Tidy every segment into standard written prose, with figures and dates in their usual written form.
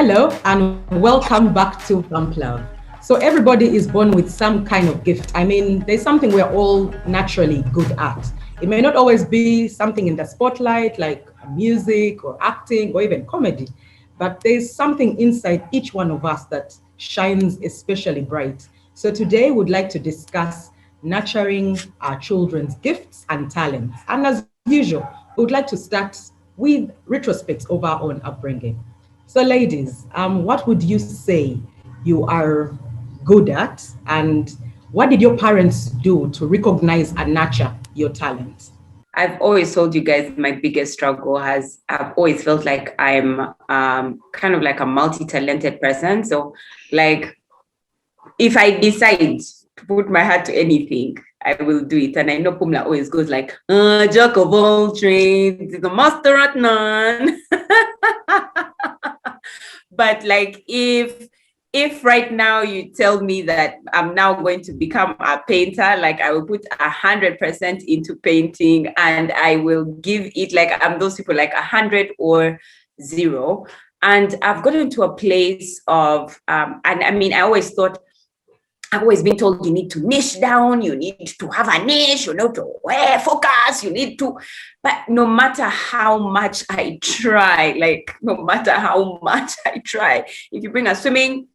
Hello and welcome back to Bump Love. So everybody is born with some kind of gift. I mean, there's something we're all naturally good at. It may not always be something in the spotlight like music or acting or even comedy, but there's something inside each one of us that shines especially bright. So today we'd like to discuss nurturing our children's gifts and talents. And as usual, we would like to start with retrospects of our own upbringing. So, ladies, what would you say you are good at, and what did your parents do to recognize and nurture your talent? I've always told you guys my biggest struggle has I've always felt like I'm kind of like a multi-talented person. So like if I decide to put my heart to anything, I will do it. And I know Pumla always goes like, jack of all trades, the master at none. But like if right now you tell me that I'm now going to become a painter, like I will put 100% into painting, and I will give it like I'm those people like 100 or 0. And I've gotten to a place of, and I mean, I've always been told you need to niche down, you need to have a niche, you know, to focus, you need to, but no matter how much I try, if you bring a swimming,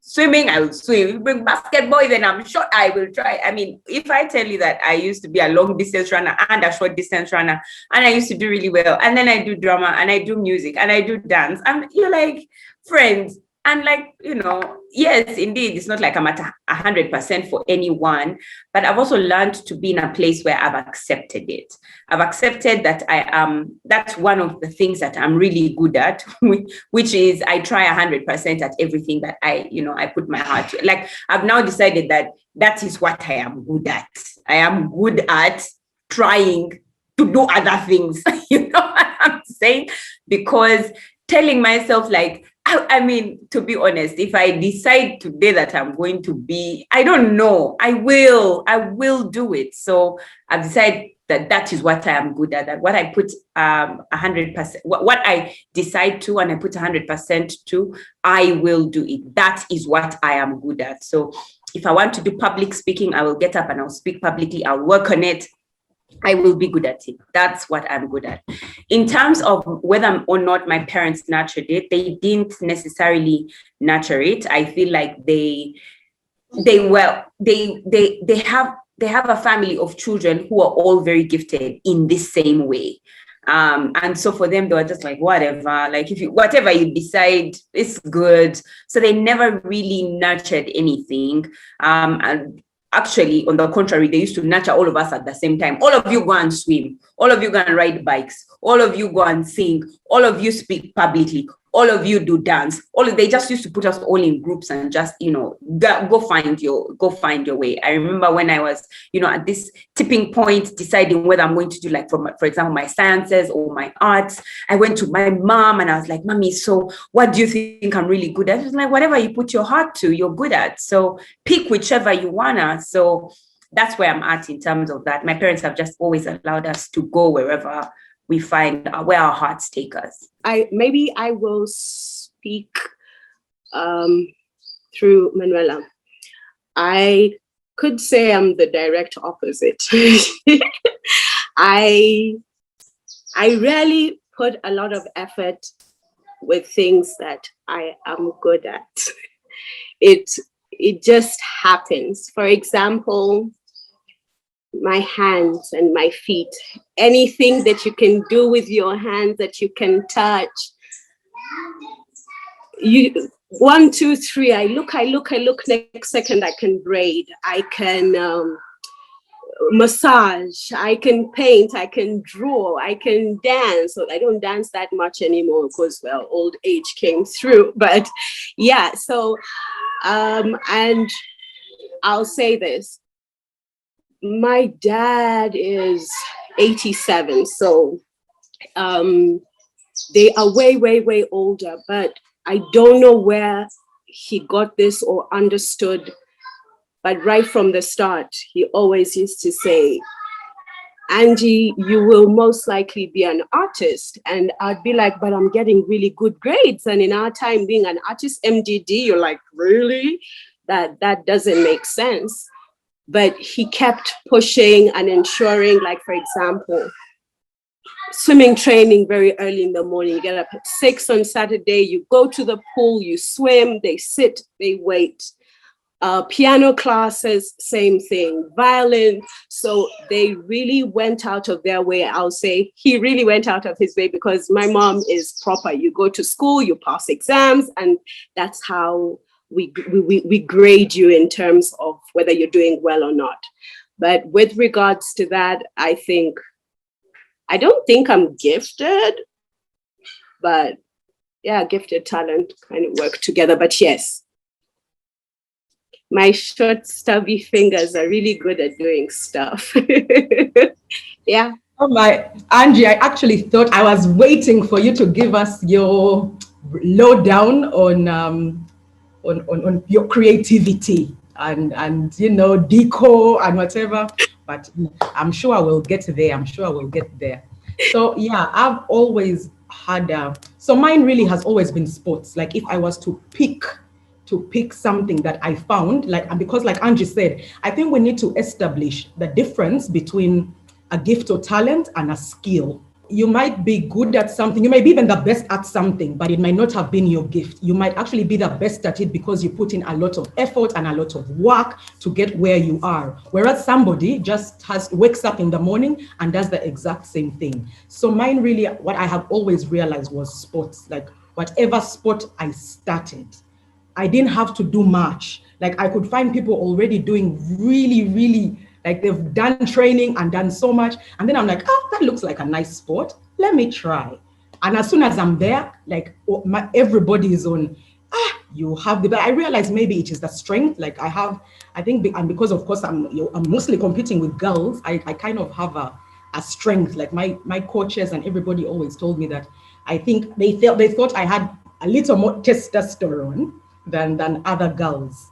I will swim. If you bring basketball, then I'm sure I will try. I mean, if I tell you that I used to be a long distance runner and a short distance runner, and I used to do really well, and then I do drama and I do music and I do dance, and you're like, friends. And like, you know, yes, indeed, it's not like I'm at 100% for anyone, but I've also learned to be in a place where I've accepted it. I've accepted that that's one of the things that I'm really good at, which is I try 100% at everything that I put my heart to. Like, I've now decided that is what I am good at. I am good at trying to do other things. You know what I'm saying? Because telling myself like, I mean, to be honest, if I decide today that I'm going to be, I don't know, I will do it. So I've decided that is what I am good at, that what I put 100%, what I decide to, and I put 100% to, I will do it. That is what I am good at. So if I want to do public speaking, I will get up and I'll speak publicly. I'll work on it. I will be good at it. That's what I'm good at. In terms of whether or not my parents nurtured it, they didn't necessarily nurture it. I feel like they have a family of children who are all very gifted in this same way. And so for them, they were just like, whatever, like whatever you decide, it's good. So they never really nurtured anything. And actually, on the contrary, they used to nurture all of us at the same time. All of you go and swim. All of you go and ride bikes. All of you go and sing. All of you speak publicly. All of you do dance. They just used to put us all in groups and just, go find your way. I remember when I was, at this tipping point, deciding whether I'm going to do like, for example, my sciences or my arts. I went to my mom and I was like, Mommy, so what do you think I'm really good at? She was like, whatever you put your heart to, you're good at. So pick whichever you wanna. So that's where I'm at in terms of that. My parents have just always allowed us to go wherever we find where our hearts take us. I will speak through Manuela. I could say I'm the direct opposite. I rarely put a lot of effort with things that I am good at. It just happens. For example, my hands and my feet, anything that you can do with your hands that you can touch. 1, 2, 3, I look, next second I can braid, I can massage, I can paint, I can draw, I can dance. So I don't dance that much anymore because, well, old age came through, but yeah, so, and I'll say this, my dad is 87, so they are way, way, way older, but I don't know where he got this or understood, but right from the start, he always used to say, Angie, you will most likely be an artist. And I'd be like, but I'm getting really good grades. And in our time, being an artist, MDD, you're like, really? That doesn't make sense. But he kept pushing and ensuring, like, for example, swimming training very early in the morning. You get up at 6 on Saturday, you go to the pool, you swim, they sit, they wait. Piano classes, same thing, violin. So they really went out of their way. I'll say he really went out of his way, because my mom is proper. You go to school, you pass exams, and that's how we grade you in terms of whether you're doing well or not. But with regards to that, I don't think I'm gifted, but yeah, gifted talent kind of work together. But yes, my short, stubby fingers are really good at doing stuff. Yeah. Oh my, Angie, I actually thought I was waiting for you to give us your lowdown on your creativity and decor and whatever. But I'm sure I will get there. I'm sure I will get there. So yeah, I've always had so mine really has always been sports. Like if I was to pick something that I found, like, and because like Angie said, I think we need to establish the difference between a gift or talent and a skill. You might be good at something, you might be even the best at something, but it might not have been your gift. You might actually be the best at it because you put in a lot of effort and a lot of work to get where you are. Whereas somebody just wakes up in the morning and does the exact same thing. So mine really, what I have always realized was sports. Like whatever sport I started, I didn't have to do much. Like I could find people already doing really, really, like they've done training and done so much. And then I'm like, oh, that looks like a nice sport. Let me try. And as soon as I'm there, like everybody is on, you have but I realize maybe it is the strength. Like I think, and because of course I'm mostly competing with girls, I kind of have a strength. Like my coaches and everybody always told me that I think they thought I had a little more testosterone than other girls.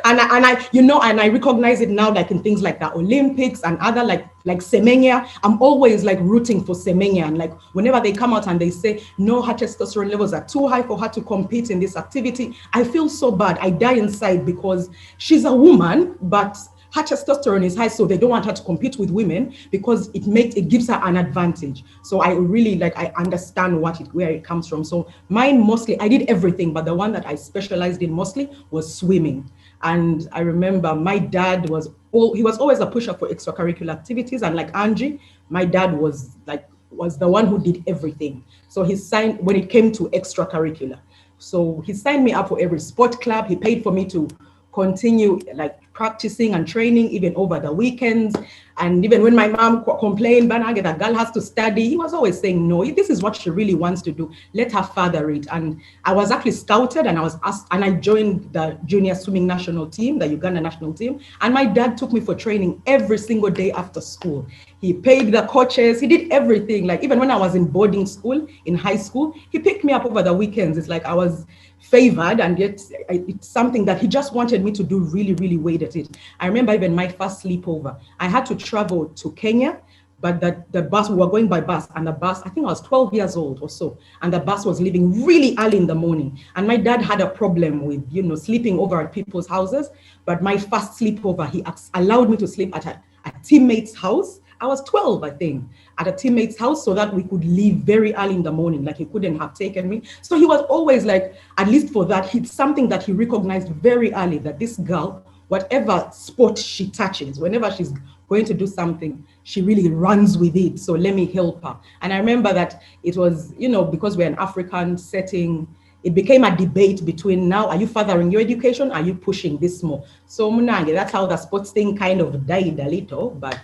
and I recognize it now, like in things like the Olympics and other like Semenya. I'm always like rooting for Semenya, and like whenever they come out and they say no, her testosterone levels are too high for her to compete in this activity, I feel so bad. I die inside because she's a woman, but her testosterone is high, so they don't want her to compete with women because it gives her an advantage. So I really I understand where it comes from. So mine mostly, I did everything, but the one that I specialized in mostly was swimming. And I remember my dad was always a pusher for extracurricular activities. And like Angie, my dad was the one who did everything. So he signed when it came to extracurricular. So he signed me up for every sport club. He paid for me to continue like practicing and training even over the weekends. And even when my mom complained, Banage, that girl has to study, he was always saying, no, this is what she really wants to do. Let her father it. And I was actually scouted and I was asked, and I joined the junior swimming national team, the Uganda national team. And my dad took me for training every single day after school. He paid the coaches, he did everything. Like even when I was in boarding school, in high school, he picked me up over the weekends. It's like I was favored, and yet it's something that he just wanted me to do really, really well at it. I remember even my first sleepover, I had to travel to Kenya, but the bus, we were going by bus, and the bus, I think I was 12 years old or so, and the bus was leaving really early in the morning. And my dad had a problem with, sleeping over at people's houses. But my first sleepover, he allowed me to sleep at a teammate's house. I was 12, I think, at a teammate's house, so that we could leave very early in the morning. Like he couldn't have taken me. So he was always like, at least for that, it's something that he recognized very early, that this girl, whatever sport she touches, whenever she's going to do something, she really runs with it. So let me help her. And I remember that it was, because we're an African setting, it became a debate between, now, are you furthering your education? Are you pushing this more? So Munange, that's how the sports thing kind of died a little, but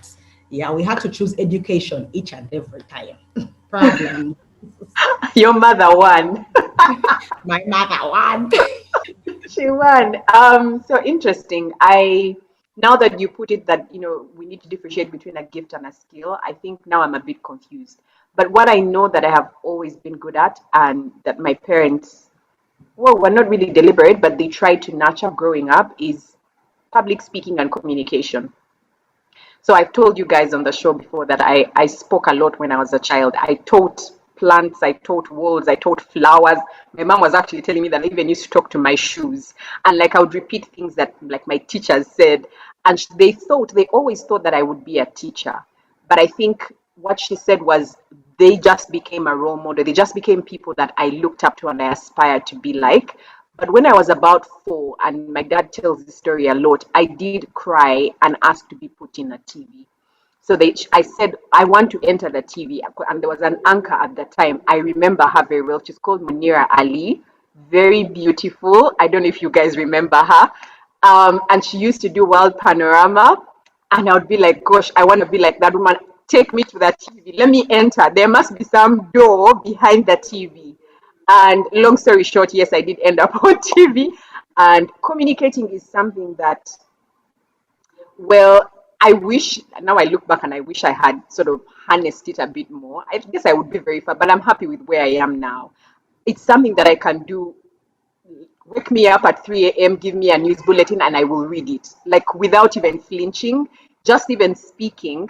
yeah, we had to choose education each and every time. Problem. Your mother won. My mother won. She won. So interesting. Now that you put it that, we need to differentiate between a gift and a skill, I think now I'm a bit confused. But what I know that I have always been good at, and that my parents, were not really deliberate, but they tried to nurture growing up, is public speaking and communication. So I've told you guys on the show before that I spoke a lot when I was a child. I taught plants, I taught walls, I taught flowers. My mom was actually telling me that I even used to talk to my shoes. And like I would repeat things that like my teachers said. And they always thought that I would be a teacher. But I think what she said was they just became a role model. They just became people that I looked up to and I aspired to be like. But when I was about 4, and my dad tells the story a lot, I did cry and ask to be put in a TV. So I said, I want to enter the TV. And there was an anchor at the time. I remember her very well. She's called Munira Ali. Very beautiful. I don't know if you guys remember her. And she used to do World Panorama. And I would be like, gosh, I want to be like that woman. Take me to the TV. Let me enter. There must be some door behind the TV. And long story short, yes, I did end up on TV. And communicating is something that, well, I wish, now I look back and I wish I had sort of harnessed it a bit more. I guess I would be very far, but I'm happy with where I am now. It's something that I can do. Wake me up at 3 a.m., give me a news bulletin, and I will read it, like without even flinching. Just even speaking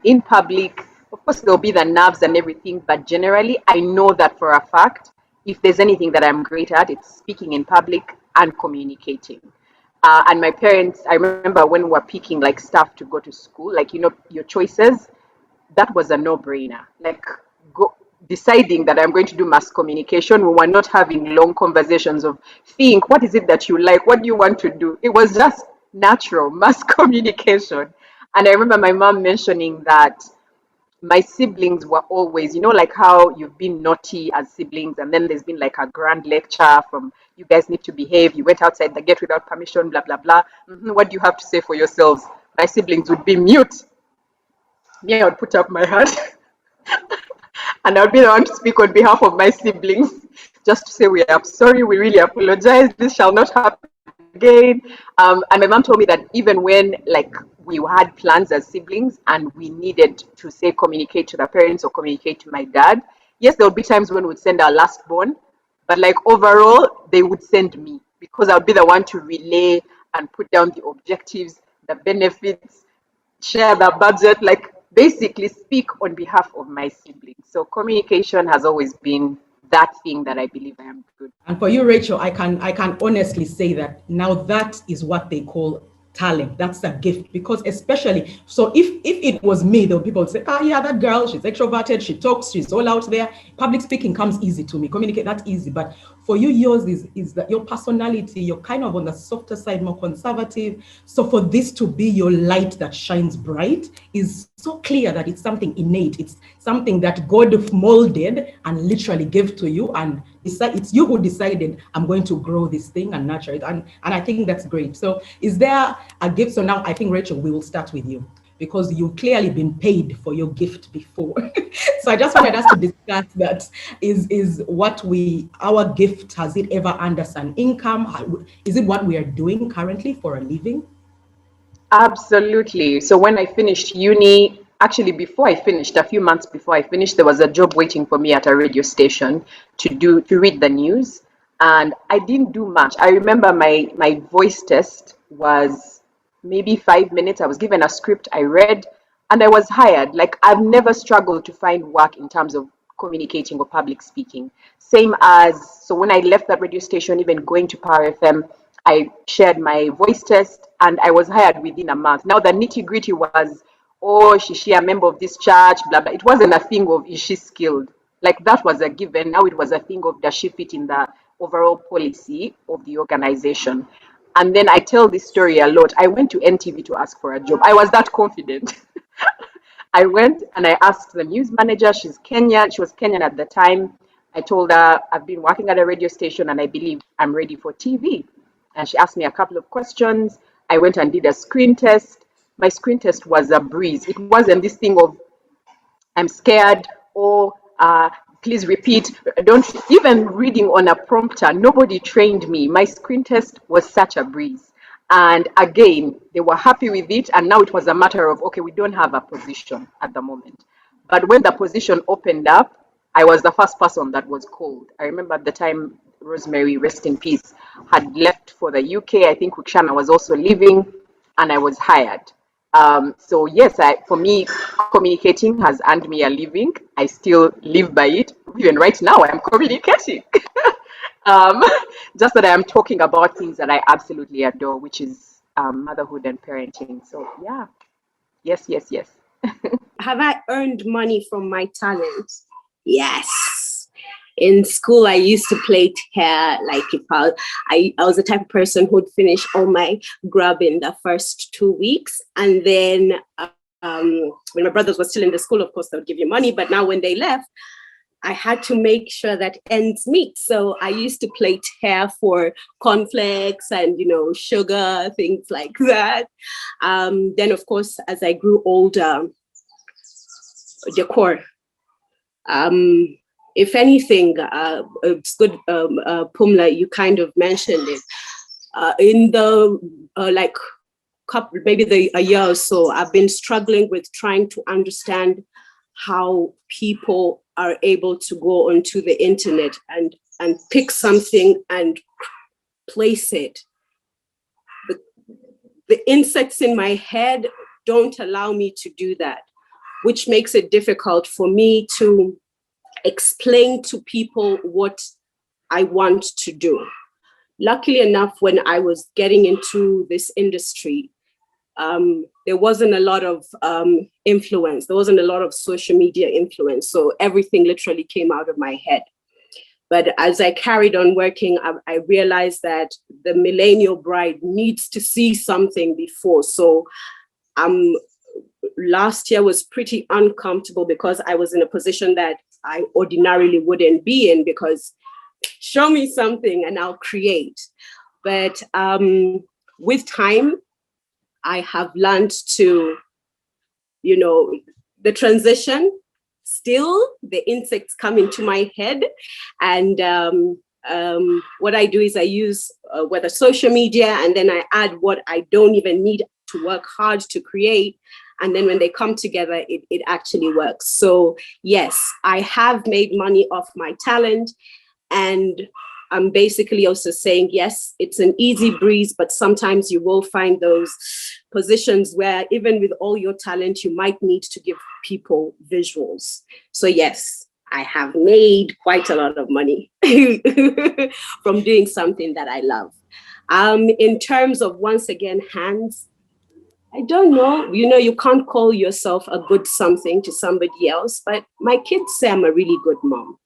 in public. Of course, there'll be the nerves and everything, but generally, I know that for a fact, if there's anything that I'm great at, it's speaking in public and communicating. And my parents, I remember when we were picking like stuff to go to school, like, you know, your choices, that was a no-brainer. Like deciding that I'm going to do mass communication, we were not having long conversations of think, what is it that you like? What do you want to do? It was just natural mass communication. And I remember my mom mentioning that my siblings were always, you know, like how you've been naughty as siblings, and then there's been like a grand lecture from you guys need to behave. You went outside the gate without permission, blah, blah, blah. What do you have to say for yourselves? My siblings would be mute. Me, I would put up my hand and I would be the one to speak on behalf of my siblings, just to say we are sorry, we really apologize. This shall not happen again. And my mom told me that even when like we had plans as siblings and we needed to say communicate to the parents or communicate to my dad, yes, there would be times when we'd send our last born, but like overall they would send me because I would be the one to relay and put down the objectives, the benefits, share the budget, like basically speak on behalf of my siblings. So communication has always been that thing that I believe I am good. And for you, Rachel, I can honestly say that now that is what they call talent. That's a gift, because especially so if it was me, though, people would say, yeah, that girl, she's extroverted, she talks, she's all out there. Public speaking comes easy to me, communicate, that's easy. But for you, yours is that your personality, you're kind of on the softer side, more conservative. So for this to be your light that shines bright is so clear that it's something innate. It's something that God molded and literally gave to you, and it's you who decided, I'm going to grow this thing and nurture it. And I think that's great. So is there a gift? So now I think, Rachel, we will start with you, because you've clearly been paid for your gift before. So I just wanted us to discuss that. Is what our gift, has it ever earned us an income? Is it what we are doing currently for a living? Absolutely. So when I finished uni, actually before I finished, a few months before I finished, there was a job waiting for me at a radio station to read the news. And I didn't do much. I remember my voice test was maybe 5 minutes. I was given a script, I read, and I was hired. Like, I've never struggled to find work in terms of communicating or public speaking. Same as, so when I left that radio station, even going to Power FM, I shared my voice test and I was hired within a month. Now the nitty gritty was, oh, is she a member of this church, blah, blah. It wasn't a thing of, is she skilled? Like, that was a given. Now it was a thing of, does she fit in the overall policy of the organization? And then I tell this story a lot. I went to NTV to ask for a job. I was that confident. I went and I asked the news manager. She's Kenyan. She was Kenyan at the time. I told her, I've been working at a radio station and I believe I'm ready for TV. And she asked me a couple of questions. I went and did a screen test. My screen test was a breeze. It wasn't this thing of, I'm scared, or please repeat. Don't even reading on a prompter. Nobody trained me. My screen test was such a breeze. And again, they were happy with it. And now it was a matter of, okay, we don't have a position at the moment. But when the position opened up, I was the first person that was called. I remember at the time, Rosemary, rest in peace, had left for the UK. I think Wikshana was also leaving, and I was hired. So yes, for me, communicating has earned me a living. I still live by it. Even right now, I'm communicating. um, just that I am talking about things that I absolutely adore, which is motherhood and parenting. So yeah, yes, yes, yes. Have I earned money from my talent? Yes. In school, I used to plait hair. Like if I was the type of person who'd finish all my grub in the first 2 weeks. And then when my brothers were still in the school, of course, they would give you money. But now when they left, I had to make sure that ends meet. So I used to plait hair for cornflakes and, sugar, things like that. Then, of course, as I grew older, decor. If anything, it's good, Pumla, you kind of mentioned it. In the couple, maybe a year or so, I've been struggling with trying to understand how people are able to go onto the internet and pick something and place it. The insects in my head don't allow me to do that, which makes it difficult for me to explain to people what I want to do. Luckily enough, when I was getting into this industry, there wasn't a lot of influence. There wasn't a lot of social media influence. So everything literally came out of my head. But as I carried on working, I realized that the millennial bride needs to see something before. So last year was pretty uncomfortable because I was in a position that I ordinarily wouldn't be in, because show me something and I'll create. But with time, I have learned to, the transition, still the insects come into my head. And what I do is I use whether social media, and then I add what I don't even need to work hard to create. And then when they come together, it actually works. So yes, I have made money off my talent. And I'm basically also saying, yes, it's an easy breeze, but sometimes you will find those positions where even with all your talent, you might need to give people visuals. So yes, I have made quite a lot of money from doing something that I love. In terms of, once again, hands, I don't know, you can't call yourself a good something to somebody else, but my kids say I'm a really good mom.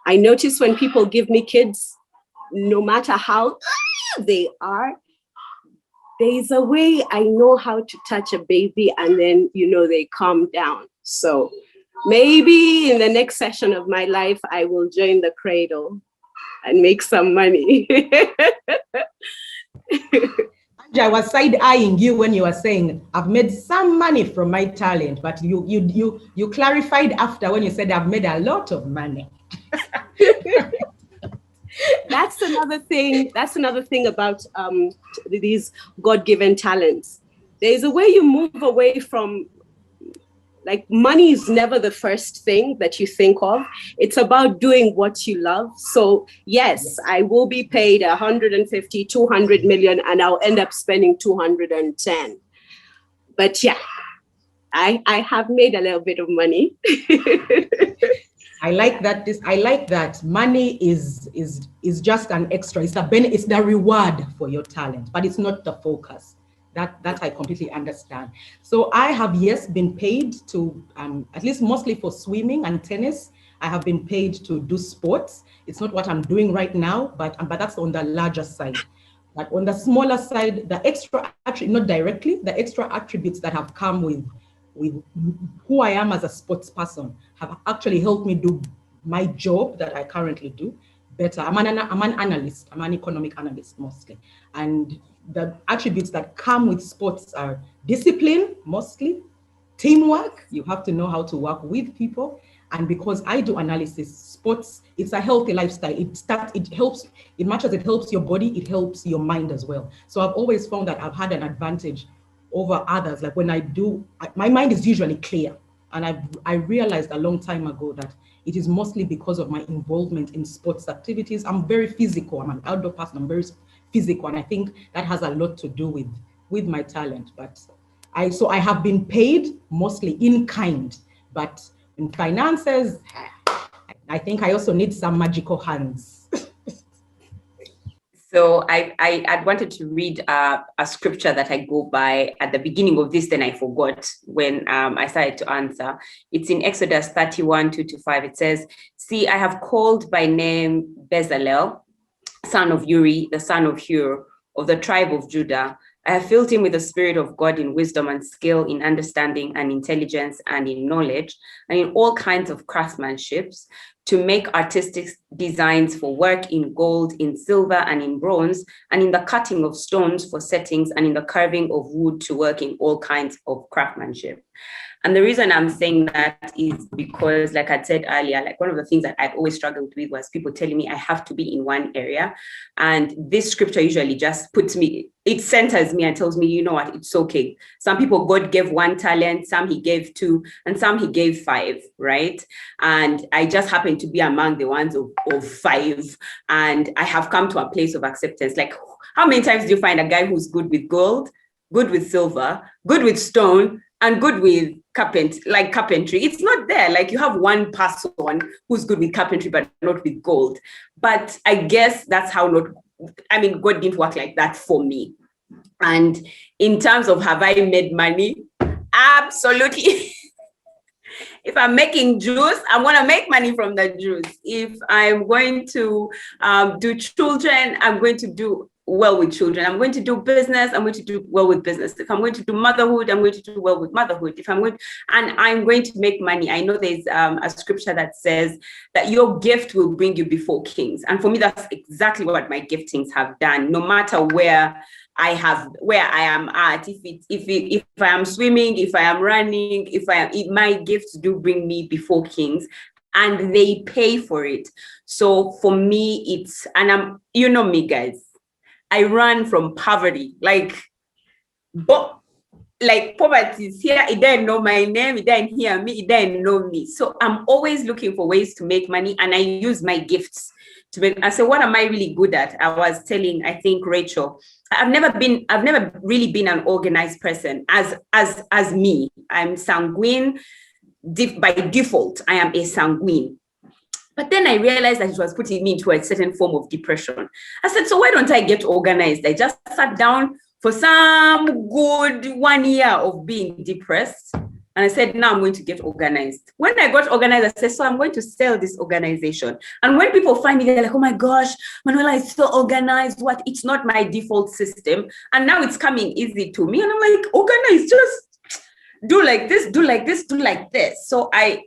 I notice when people give me kids, no matter how they are, there's a way I know how to touch a baby, and then, they calm down. So maybe in the next session of my life, I will join the cradle and make some money. I was side-eyeing you when you were saying, I've made some money from my talent, but you clarified after when you said I've made a lot of money. That's another thing about these God-given talents. There's a way you move away from, like, money is never the first thing that you think of. It's about doing what you love. So yes, I will be paid 150, 200 million, and I'll end up spending 210. But yeah, I have made a little bit of money. I like that. I like that money is just an extra. It's the reward for your talent, but it's not the focus. That I completely understand. So I have, yes, been paid to at least mostly for swimming and tennis. I have been paid to do sports. It's not what I'm doing right now, but that's on the larger side. But on the smaller side, the extra, actually not directly, the extra attributes that have come with who I am as a sports person have actually helped me do my job that I currently do better. I'm an analyst. I'm an economic analyst mostly. And the attributes that come with sports are discipline, mostly, teamwork. You have to know how to work with people. And because I do analysis, sports, it's a healthy lifestyle. It helps, as much as it helps your body, it helps your mind as well. So I've always found that I've had an advantage over others. Like when my mind is usually clear. And I realized a long time ago that it is mostly because of my involvement in sports activities. I'm very physical. I'm an outdoor person. I'm very physical. And I think that has a lot to do with my talent. But So I have been paid mostly in kind, but in finances, I think I also need some magical hands. So I wanted to read a scripture that I go by at the beginning of this, then I forgot when I started to answer. It's in Exodus 31, 2-5. It says, "See, I have called by name Bezalel, son of Uri, the son of Hur, of the tribe of Judah. I have filled him with the spirit of God in wisdom and skill, in understanding and intelligence and in knowledge, and in all kinds of craftsmanship, to make artistic designs for work in gold, in silver, and in bronze, and in the cutting of stones for settings, and in the carving of wood to work in all kinds of craftsmanship." And the reason I'm saying that is because, like I said earlier, like one of the things that I've always struggled with was people telling me I have to be in one area. And this scripture usually just puts me, it centers me and tells me, you know what, it's okay. Some people, God gave 1 talent, some he gave 2, and some he gave 5, right? And I just happen to be among the ones of 5. And I have come to a place of acceptance. Like, how many times do you find a guy who's good with gold, good with silver, good with stone, and good with carpentry? It's not there. Like, you have one person who's good with carpentry but not with gold. But I guess that's how God didn't work like that for me. And in terms of have I made money? Absolutely. If I'm making juice, I want to make money from the juice. If I'm going to do children, I'm going to do well with children. I'm going to do business, I'm going to do well with business. If I'm going to do motherhood, I'm going to do well with motherhood. I'm going to make money. I know there's a scripture that says that your gift will bring you before kings. And for me, that's exactly what my giftings have done. No matter where I am at, if I am swimming, if I am running, if my gifts do bring me before kings, and they pay for it. So for me, you know me, guys, I run from poverty. Like poverty is here. It didn't know my name. It didn't hear me. It didn't know me. So I'm always looking for ways to make money, and I use my gifts to make. I said, what am I really good at? I was telling, I think, Rachel, I've never really been an organized person as me. I'm sanguine. By default, I am a sanguine. But then I realized that it was putting me into a certain form of depression. I said, so why don't I get organized? I just sat down for some good 1 year of being depressed. And I said, now I'm going to get organized. When I got organized, I said, so I'm going to sell this organization. And when people find me, they're like, oh my gosh, Manuela is so organized. What? It's not my default system. And now it's coming easy to me. And I'm like, organized, just do like this, do like this, do like this. So I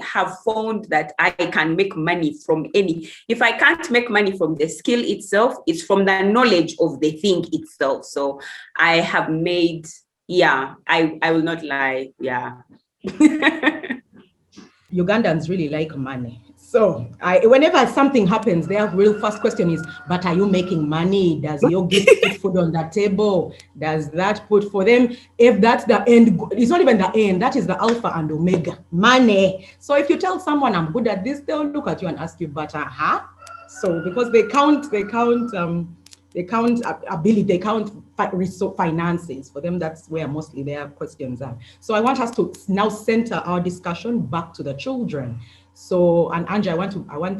have found that I can make money from if I can't make money from the skill itself, it's from the knowledge of the thing itself. So I have made, I will not lie. Yeah. Ugandans really like money. So whenever something happens, their real first question is, but are you making money? Does your gift put food on the table? Does that put for them? If that's the end, it's not even the end, that is the alpha and omega, money. So if you tell someone I'm good at this, they'll look at you and ask you, but So because they count ability, they count finances. For them, that's where mostly their questions are. So I want us to now center our discussion back to the children. So, and Angie, I want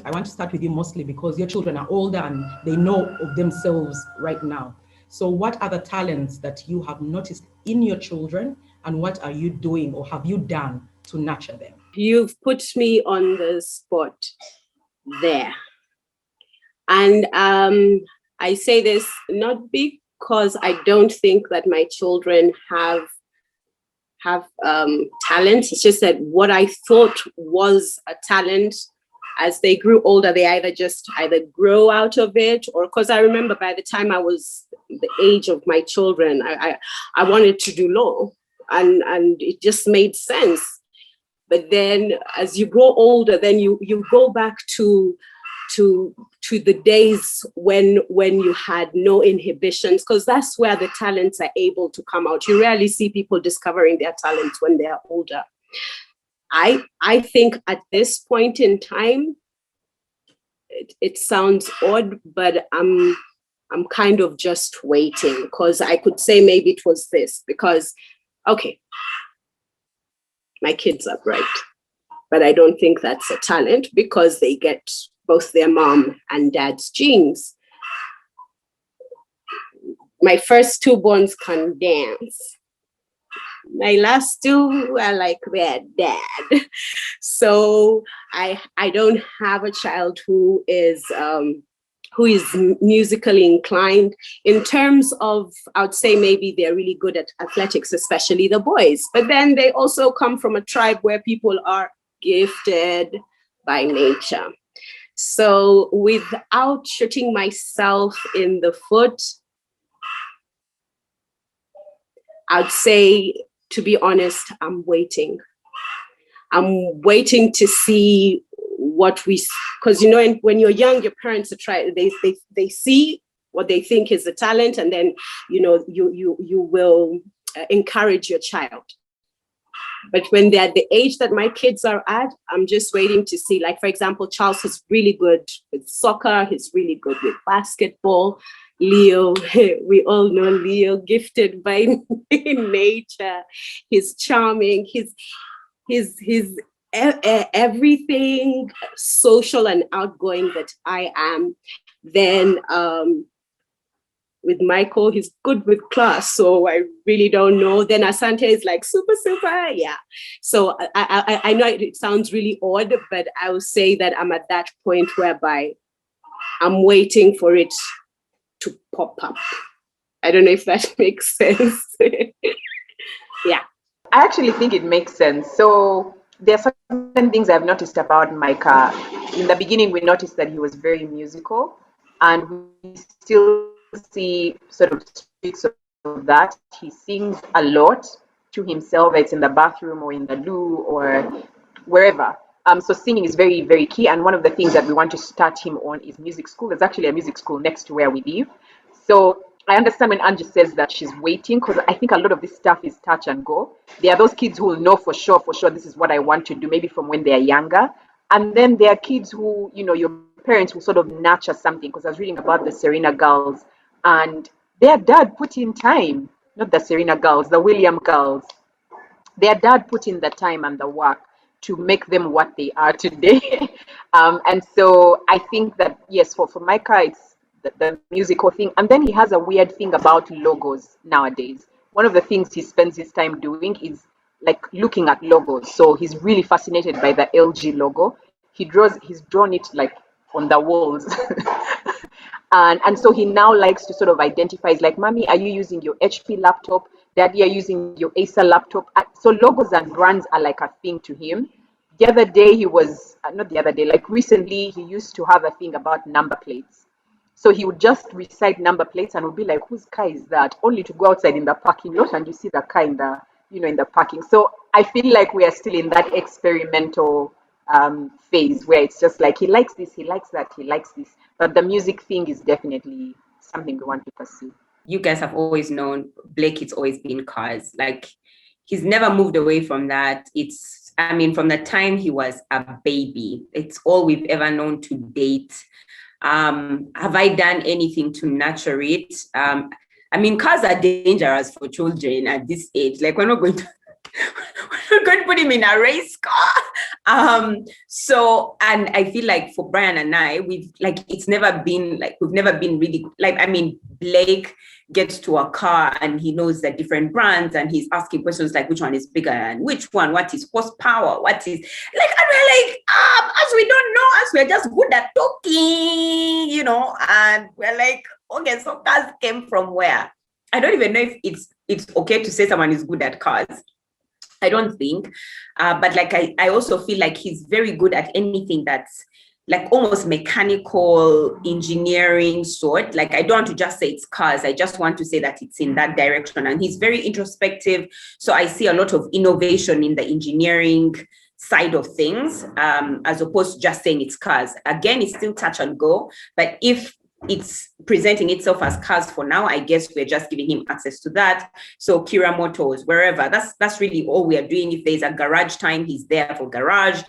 to start with you mostly because your children are older and they know of themselves right now. So what are the talents that you have noticed in your children, and what are you doing or have you done to nurture them? You've put me on the spot there. And I say this not because I don't think that my children have talent. It's just that what I thought was a talent, as they grew older, they either grow out of it, or because I remember by the time I was the age of my children, I wanted to do law, and it just made sense. But then as you grow older, then you go back to the days when you had no inhibitions, because that's where the talents are able to come out. You rarely see people discovering their talents when they are older. I think at this point in time, it sounds odd, but I'm I'm kind of just waiting, because I could say maybe it was this, because, okay, my kids are bright, but I don't think that's a talent, because they get both their mom and dad's genes. My first two borns can dance. My last two are like their dad. So I don't have a child who is musically inclined. In terms of, I would say maybe they're really good at athletics, especially the boys. But then they also come from a tribe where people are gifted by nature. So without shooting myself in the foot, I'd say, to be honest, I'm waiting. I'm waiting to see what because when you're young, your parents are trying, they see what they think is a talent, and then you will encourage your child. But when they're at the age that my kids are at, I'm just waiting to see. Like, for example, Charles is really good with soccer. He's really good with basketball. Leo, we all know Leo, gifted by nature. He's charming. He's everything social and outgoing that I am. Then with Michael, he's good with class, so I really don't know. Then Asante is like super, yeah. So I know it sounds really odd, but I will say that I'm at that point whereby I'm waiting for it to pop up. I don't know if that makes sense. Yeah. I actually think it makes sense. So there are certain things I've noticed about Micah. In the beginning, we noticed that he was very musical, and we still see sort of streaks of that. He sings a lot to himself, whether it's in the bathroom or in the loo or wherever. So singing is very, very key. And one of the things that we want to start him on is music school. There's actually a music school next to where we live. So I understand when Angie says that she's waiting, because I think a lot of this stuff is touch and go. There are those kids who will know for sure, this is what I want to do, maybe from when they're younger. And then there are kids who, your parents will sort of nurture something, because I was reading about the Serena girls, and their dad put in time, not the Serena girls, the William girls. Their dad put in the time and the work to make them what they are today. And so I think that, yes, for Micah, it's the musical thing. And then he has a weird thing about logos nowadays. One of the things he spends his time doing is like looking at logos. So he's really fascinated by the LG logo. He's drawn it like on the walls. And so he now likes to sort of identify, like, Mommy, are you using your HP laptop? Daddy, are you using your Acer laptop? So logos and brands are like a thing to him. The other day recently, he used to have a thing about number plates. So he would just recite number plates and would be like, whose car is that? Only to go outside in the parking lot and you see the car in the parking. So I feel like we are still in that experimental phase where it's just like, he likes this, he likes that, he likes this. But the music thing is definitely something we want to pursue. You guys have always known Blake, it's always been cars. Like, he's never moved away from that. From the time he was a baby, it's all we've ever known to date. Have I done anything to nurture it? Cars are dangerous for children at this age. Like, we're not going to put him in a race car. And I feel like for Brian and I, we've never been really, Blake gets to a car and he knows the different brands and he's asking questions like, which one is bigger and which one, what is horsepower, what is, like, and we're like, as we don't know, as we're just good at talking, and we're like, okay, so cars came from where? I don't even know if it's okay to say someone is good at cars. I don't think, but like I also feel like he's very good at anything that's like almost mechanical engineering sort. Like, I don't want to just say it's cars. I just want to say that it's in that direction. And he's very introspective. So I see a lot of innovation in the engineering side of things, as opposed to just saying it's cars. Again, it's still touch and go. But if it's presenting itself as cars for now, I guess we're just giving him access to that. So Kira Motors, wherever, that's really all we are doing. If there's a garage time, he's there for garage,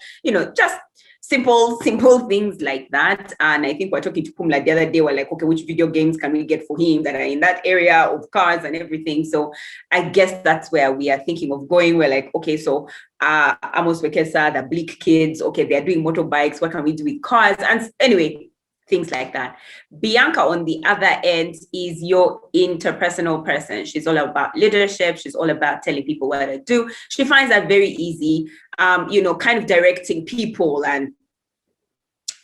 just simple things like that. And I think we're talking to Pumla the other day, we're like, okay, which video games can we get for him that are in that area of cars and everything? So I guess that's where we are thinking of going. We're like, okay, so Amos Wekesa, the Bleak kids, okay, they're doing motorbikes, what can we do with cars? And anyway, things like that. Bianca, on the other end, is your interpersonal person. She's all about leadership. She's all about telling people what to do. She finds that very easy, kind of directing people and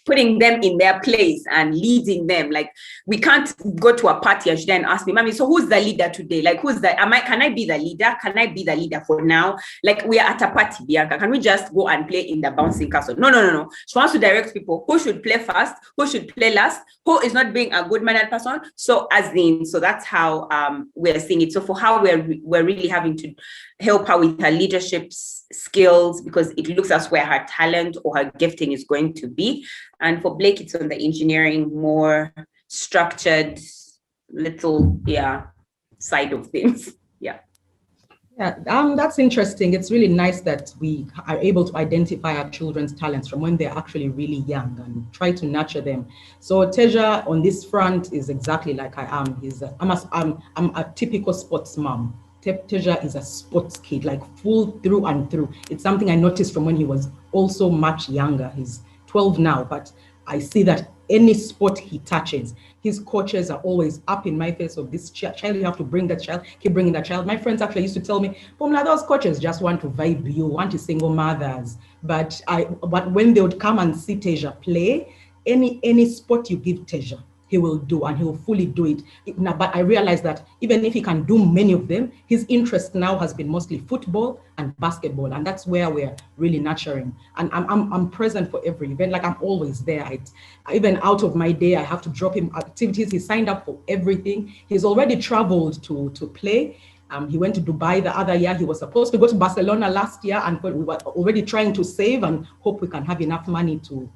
putting them in their place and leading them. Like, we can't go to a party and she then ask me, Mommy, so who's the leader today? Like, can I be the leader? Can I be the leader for now? Like, we are at a party, Bianca. Can we just go and play in the bouncing castle? No. She wants to direct people who should play first, who should play last, who is not being a good-mannered person. So that's how we're seeing it. So for how we're really having to help her with her leadership skills, because it looks as where her talent or her gifting is going to be. And for Blake, it's on the engineering, more structured little side of things. That's interesting. It's really nice that we are able to identify our children's talents from when they're actually really young and try to nurture them. So Teja on this front is exactly like I am. I'm a typical sports mom. Teja is a sports kid, like full through and through. It's something I noticed from when he was also much younger. He's 12 now, but I see that any sport he touches, his coaches are always up in my face of this child. You have to bring that child, keep bringing that child. My friends actually used to tell me, Pumla, those coaches just want to vibe you, want to single mothers. But when they would come and see Teja play, any sport you give Teja, he will do, and he will fully do it. But I realized that even if he can do many of them, his interest now has been mostly football and basketball, and that's where we're really nurturing. And I'm present for every event, like I'm always there. Even out of my day, I have to drop him activities. He signed up for everything. He's already traveled to play. He went to Dubai the other year. He was supposed to go to Barcelona last year, and we were already trying to save and hope we can have enough money to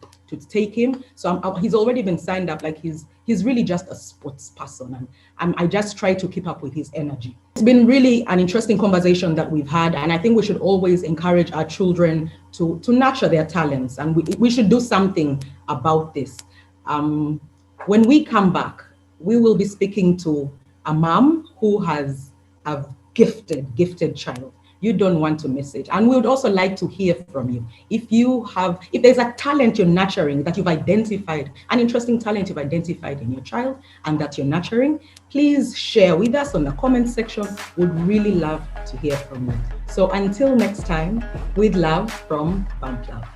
take him. So he's already been signed up. Like he's really just a sports person, and I just try to keep up with his energy. It's been really an interesting conversation that we've had, and I think we should always encourage our children to nurture their talents, and we should do something about this. When we come back, we will be speaking to a mom who has a gifted child. You don't want to miss it. And we would also like to hear from you. If there's a talent you're nurturing that you've identified, an interesting talent you've identified in your child and that you're nurturing, please share with us on the comment section. We'd really love to hear from you. So until next time, with love from Bump Love.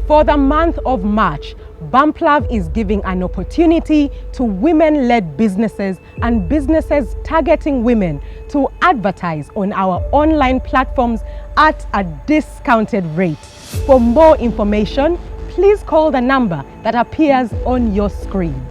For the month of March, Bumplav is giving an opportunity to women-led businesses and businesses targeting women to advertise on our online platforms at a discounted rate. For more information, please call the number that appears on your screen.